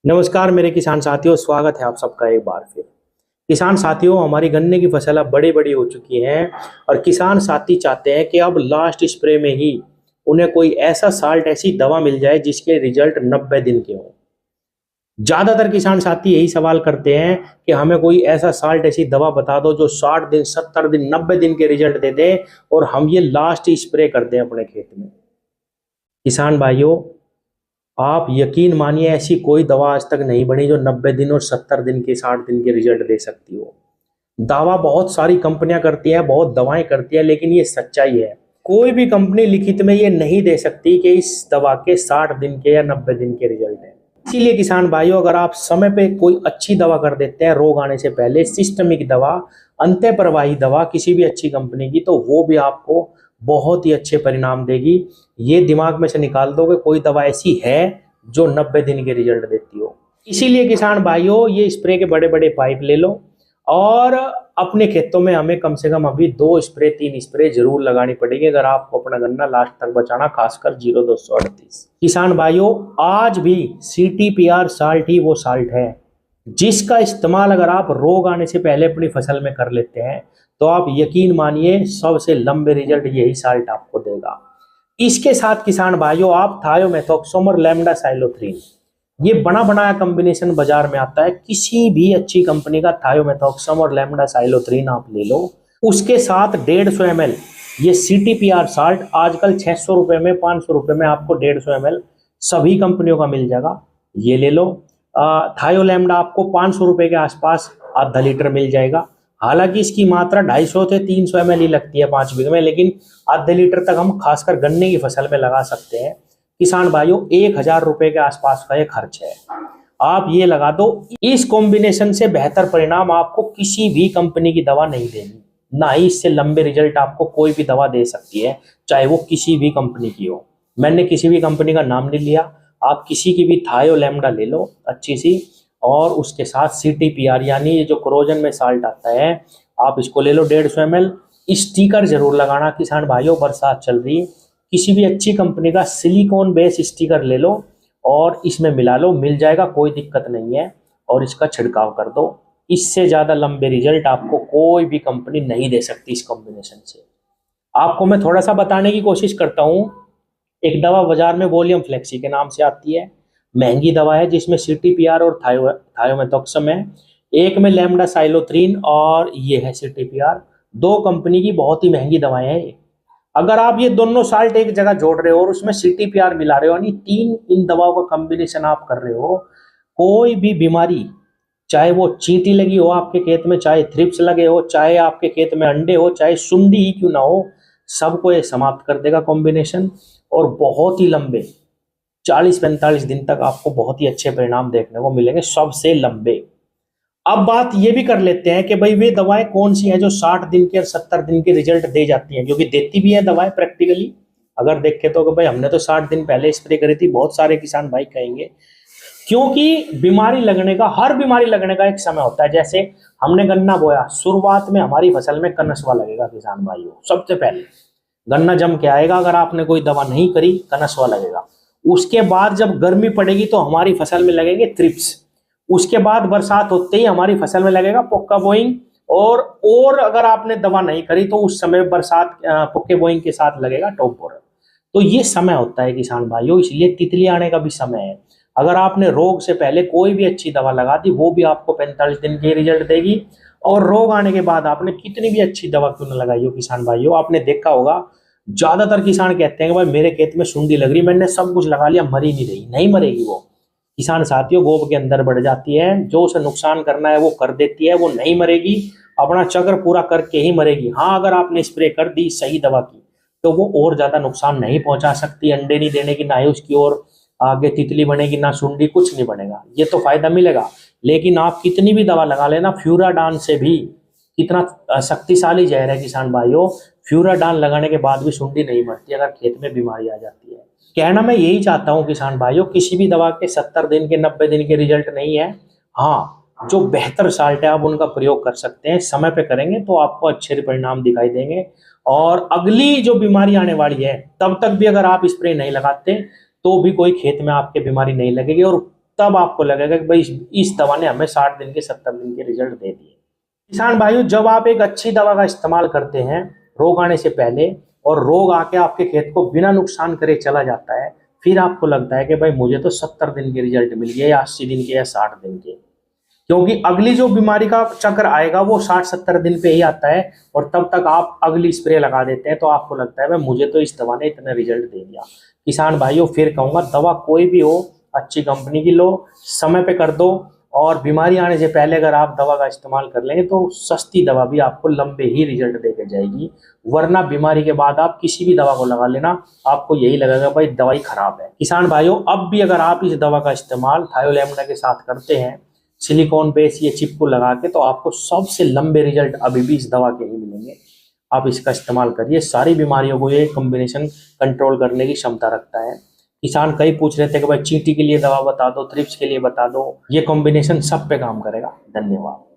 नमस्कार मेरे किसान साथियों, स्वागत है आप सबका एक बार फिर। किसान साथियों, हमारी गन्ने की फसल अब बड़ी बड़ी हो चुकी हैं और किसान साथी चाहते हैं कि अब लास्ट स्प्रे में ही उन्हें कोई ऐसा साल्ट, ऐसी दवा मिल जाए जिसके रिजल्ट 90 दिन के हों। ज्यादातर किसान साथी यही सवाल करते हैं कि हमें कोई ऐसा साल्ट, ऐसी दवा बता दो जो 60 दिन, 70 दिन, 90 दिन के रिजल्ट दे दे और हम ये लास्ट स्प्रे कर दें अपने खेत में। किसान भाइयों, आप यकीन मानिए, ऐसी कोई दवा आज तक नहीं बनी जो 90 दिन और 70 दिन के, 60 दिन के रिजल्ट दे सकती हो। दावा बहुत सारी कंपनियां करती हैं, बहुत दवाएं करती हैं, लेकिन ये सच्चाई है। कोई भी कंपनी लिखित में ये नहीं दे सकती कि इस दवा के 60 दिन के या 90 दिन के रिजल्ट हैं। इसीलिए किसान भाइयों, अगर आप समय पे कोई अच्छी दवा कर देते हैं रोग आने से पहले, सिस्टमिक दवा, अंत्य प्रवाही दवा किसी भी अच्छी कंपनी की, तो वो भी आपको बहुत ही अच्छे परिणाम देगी। ये दिमाग में से निकाल दो कि कोई दवा ऐसी है जो 90 दिन के रिजल्ट देती हो। इसीलिए किसान भाइयों, ये स्प्रे के बड़े बड़े पाइप ले लो और अपने खेतों में हमें कम से कम अभी 2 स्प्रे, 3 स्प्रे जरूर लगानी पड़ेगी अगर आपको अपना गन्ना लास्ट तक बचाना, खासकर 0238। किसान भाइयों, आज भी CTPR साल्ट ही वो साल्ट है जिसका इस्तेमाल अगर आप रोग आने से पहले अपनी फसल में कर लेते हैं तो आप यकीन मानिए सबसे लंबे रिजल्ट यही साल्ट आपको देगा। इसके साथ किसान भाइयों, आप थायोमेथोक्सोम और लैम्डासाइलोथ्रीन, ये बना बनाया कॉम्बिनेशन बाजार में आता है। किसी भी अच्छी कंपनी का थायोमेथोक्सोम और लैम्डासाइलोथ्रीन आप ले लो, उसके साथ 150 ml ये CTPR साल्ट आजकल 600 रुपए में, 500 रुपए में आपको 150 ml सभी कंपनियों का मिल जाएगा। ये ले लो। थायोलैम्डा आपको 500 रुपए के आसपास आधा लीटर मिल जाएगा। हालांकि इसकी मात्रा 250 से 300 ml ही लगती है 5 बीघे में, लेकिन आधे लीटर तक हम खासकर गन्ने की फसल में लगा सकते हैं। किसान भाइयों, 1000 रुपए के आसपास का ये खर्च है, आप ये लगा दो। इस कॉम्बिनेशन से बेहतर परिणाम आपको किसी भी कंपनी की दवा नहीं देगी, ना ही इससे लंबे रिजल्ट आपको कोई भी दवा दे सकती है, चाहे वो किसी भी कंपनी की हो। मैंने किसी भी कंपनी का नाम नहीं लिया, आप किसी की भी थायोलैम्डा ले लो अच्छी सी, और उसके साथ CTPR यानी ये जो क्रोजन में साल्ट आता है, आप इसको ले लो 150 ml। स्टिकर जरूर लगाना किसान भाइयों, बरसात चल रही है, किसी भी अच्छी कंपनी का सिलिकॉन बेस स्टिकर ले लो और इसमें मिला लो, मिल जाएगा, कोई दिक्कत नहीं है, और इसका छिड़काव कर दो। इससे ज्यादा लंबे रिजल्ट आपको कोई भी कंपनी नहीं दे सकती इस कॉम्बिनेशन से। आपको मैं थोड़ा सा बताने की कोशिश करता हूँ। एक दवा बाजार में वॉल्यूम फ्लेक्सी के नाम से आती है, महंगी दवा है जिसमें CTPR और थायोमेथोक्सम है। एक में लैम्डासाइलोथ्रीन और ये है CTPR। 2 कंपनी की बहुत ही महंगी दवाएं हैं। अगर आप ये दोनों साल्ट एक जगह जोड़ रहे हो और उसमें CTPR मिला रहे हो, यानी 3 इन दवाओं का कॉम्बिनेशन आप कर रहे हो, कोई भी बीमारी, चाहे वो चींटी लगी हो आपके खेत में, चाहे थ्रिप्स लगे हो, चाहे आपके खेत में अंडे हो, चाहे सुंडी ही क्यों ना हो, सबको ये समाप्त कर देगा कॉम्बिनेशन। और बहुत ही लंबे 40-45 दिन तक आपको बहुत ही अच्छे परिणाम देखने को मिलेंगे, सबसे लंबे। अब बात ये भी कर लेते हैं कि भाई वे दवाएं कौन सी हैं जो 60 दिन के और 70 दिन के रिजल्ट दे जाती हैं, क्योंकि देती भी है दवाएं प्रैक्टिकली। अगर देखें तो कि भाई हमने तो 60 दिन पहले स्प्रे करी थी, बहुत सारे किसान भाई कहेंगे, क्योंकि बीमारी लगने का, हर बीमारी लगने का एक समय होता है। जैसे हमने गन्ना बोया, शुरुआत में हमारी फसल में कनस्वा लगेगा किसान भाइयों, सबसे पहले गन्ना जम के आएगा, अगर आपने कोई दवा नहीं करी कनस्वा लगेगा। उसके बाद जब गर्मी पड़ेगी तो हमारी फसल में लगेंगे थ्रिप्स। उसके बाद बरसात होते ही हमारी फसल में लगेगा पोक्का बोइंग, और अगर आपने दवा नहीं करी तो उस समय बरसात पोक्के बोइंग के साथ लगेगा टॉप बोरर। तो ये समय होता है किसान भाइयों, इसलिए तितली आने का भी समय है। अगर आपने रोग से पहले कोई भी अच्छी दवा लगा दी, वो भी आपको 45 दिन के रिजल्ट देगी, और रोग आने के बाद आपने कितनी भी अच्छी दवा क्यों न लगाई हो किसान भाइयों, आपने देखा होगा ज्यादातर किसान कहते हैं कि भाई मेरे खेत में सुंडी लग रही, मैंने सब कुछ लगा लिया, मरी नहीं रही। नहीं मरेगी वो किसान साथियों, गोब के अंदर बढ़ जाती है, जो उसे नुकसान करना है वो कर देती है, वो नहीं मरेगी, अपना चक्र पूरा करके ही मरेगी। हाँ, अगर आपने स्प्रे कर दी सही दवा की तो वो और ज्यादा नुकसान नहीं पहुंचा सकती, अंडे नहीं देने की, ना ही उसकी और आगे तितली बनेगी, ना सुंडी, कुछ नहीं बनेगा। ये तो फायदा मिलेगा, लेकिन आप कितनी भी दवा लगा लेना, फ्यूराडान से भी, कितना शक्तिशाली जहर है किसान भाइयों, फ्यूराडान लगाने के बाद भी सुंडी नहीं मरती अगर खेत में बीमारी आ जाती है। कहना मैं यही चाहता हूं किसान भाइयों, किसी भी दवा के 70 दिन के, 90 दिन के रिजल्ट नहीं है। हाँ, जो बेहतर साल्ट है आप उनका प्रयोग कर सकते हैं, समय पे करेंगे तो आपको अच्छे परिणाम दिखाई देंगे। और अगली जो बीमारी आने वाली है तब तक भी अगर आप स्प्रे नहीं लगाते तो भी कोई खेत में आपके बीमारी नहीं लगेगी। और तब आपको लगेगा कि भाई इस दवा ने हमें 60 दिन के 70 दिन के रिजल्ट दे दिए। किसान भाइयों, जब आप एक अच्छी दवा का इस्तेमाल करते हैं रोग आने से पहले, और रोग आके आपके खेत को बिना नुकसान करे चला जाता है, फिर आपको लगता है कि भाई मुझे तो 70 दिन के रिजल्ट मिल गए, या 80 दिन के, या 60 दिन के। क्योंकि अगली जो बीमारी का चक्र आएगा वो 60-70 दिन पे ही आता है, और तब तक आप अगली स्प्रे लगा देते हैं, तो आपको लगता है भाई मुझे तो इस दवा ने इतना रिजल्ट दे दिया। किसान भाइयों, फिर कहूंगा, दवा कोई भी हो, अच्छी कंपनी की लो, समय पे कर दो, और बीमारी आने से पहले अगर आप दवा का इस्तेमाल कर लेंगे तो सस्ती दवा भी आपको लंबे ही रिजल्ट देके जाएगी। वरना बीमारी के बाद आप किसी भी दवा को लगा लेना, आपको यही लगेगा भाई दवाई खराब है। किसान भाइयों, अब भी अगर आप इस दवा का इस्तेमाल थायोलैमडा के साथ करते हैं, सिलिकॉन बेस ये चिप को लगा के, तो आपको सबसे लंबे रिजल्ट अभी भी इस दवा के ही मिलेंगे। आप इसका इस्तेमाल करिए, सारी बीमारियों को ये कॉम्बिनेशन कंट्रोल करने की क्षमता रखता है। किसान कई पूछ रहे थे कि भाई चींटी के लिए दवा बता दो, थ्रिप्स के लिए बता दो, ये कॉम्बिनेशन सब पे काम करेगा। धन्यवाद।